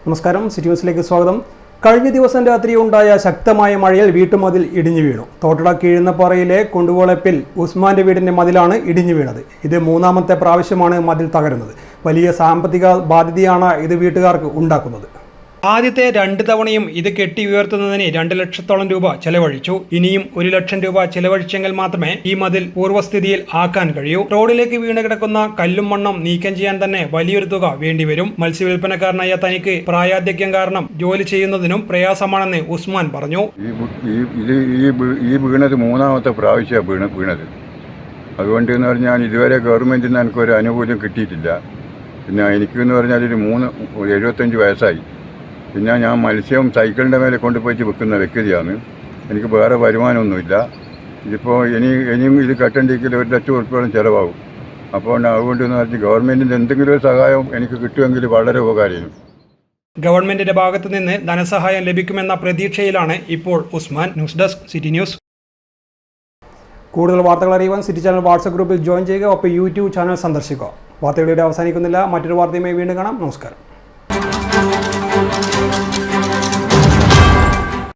നമസ്കാരം, സിറ്റി ന്യൂസിലേക്ക് സ്വാഗതം. കഴിഞ്ഞ ദിവസം രാത്രി ഉണ്ടായ ശക്തമായ മഴയിൽ വീട്ടുമതിൽ ഇടിഞ്ഞു വീണു. തോട്ടട കീഴുന്നപ്പാറയിലെ കുണ്ടുവളപ്പിൽ ഉസ്മാന്റെ വീടിന്റെ മതിലാണ് ഇടിഞ്ഞു വീണത്. ഇത് മൂന്നാമത്തെ പ്രാവശ്യമാണ് മതിൽ തകരുന്നത്. വലിയ സാമ്പത്തിക ബാധ്യതയാണ് ഇത് വീട്ടുകാർക്ക് ഉണ്ടാക്കുന്നത്. ആദ്യത്തെ 2 തവണയും ഇത് കെട്ടി ഉയർത്തുന്നതിന് 2 ലക്ഷത്തോളം രൂപ ചെലവഴിച്ചു. ഇനിയും 1 ലക്ഷം രൂപ ചെലവഴിച്ചെങ്കിൽ മാത്രമേ ഈ മതിൽ പൂർവ്വസ്ഥിതിയിൽ ആക്കാൻ കഴിയൂ. റോഡിലേക്ക് വീണ് കിടക്കുന്ന കല്ലും മണ്ണും നീക്കം ചെയ്യാൻ തന്നെ വലിയൊരു തുക വേണ്ടിവരും. മത്സ്യവില്പനക്കാരനായ തനിക്ക് പ്രായാധിക്യം കാരണം ജോലി ചെയ്യുന്നതിനും പ്രയാസമാണെന്ന് ഉസ്മാൻ പറഞ്ഞു. ഈ വീണത് മൂന്നാമത്തെ പ്രാവശ്യമാണ് വീണത്. അതുകൊണ്ട് എന്ന് പറഞ്ഞാൽ ഇതുവരെ ഗവൺമെന്റിൽ നിന്ന് എനിക്കൊരു ആനുകൂല്യം കിട്ടിയിട്ടില്ല. പിന്നെ എനിക്കെന്ന് പറഞ്ഞാൽ 75 വയസ്സായി. പിന്നെ ഞാൻ മത്സ്യം സൈക്കിളിൻ്റെ മേലെ കൊണ്ടുപോയിട്ട് വിൽക്കുന്ന വ്യക്തിയാണ്. എനിക്ക് വേറെ വരുമാനമൊന്നുമില്ല. ഇതിപ്പോൾ ഇനിയും ഇത് കെട്ടണ്ടെങ്കിൽ 1 ലക്ഷം ഉറുപ്പിയോളം ചിലവാകും. അപ്പോൾ അതുകൊണ്ട് എന്ന് പറഞ്ഞാൽ ഗവൺമെൻറ്റിൻ്റെ എന്തെങ്കിലും ഒരു സഹായം എനിക്ക് കിട്ടുമെങ്കിൽ വളരെ ഉപകാരമായിരുന്നു. ഗവൺമെന്റിന്റെ ഭാഗത്തു നിന്ന് ധനസഹായം ലഭിക്കുമെന്ന പ്രതീക്ഷയിലാണ് ഇപ്പോൾ Usman. News desk, city news. കൂടുതൽ വാർത്തകൾ അറിയുവാൻ സിറ്റി ചാനൽ വാട്സ്ആപ്പ് ഗ്രൂപ്പിൽ ജോയിൻ ചെയ്യുക. ഒപ്പം യൂട്യൂബ് ചാനൽ സന്ദർശിക്കുക. വാർത്തകളുടെ അവസാനിക്കുന്നില്ല. മറ്റൊരു വാർത്തയുമായി വീണ്ടും കാണാം. നമസ്കാരം.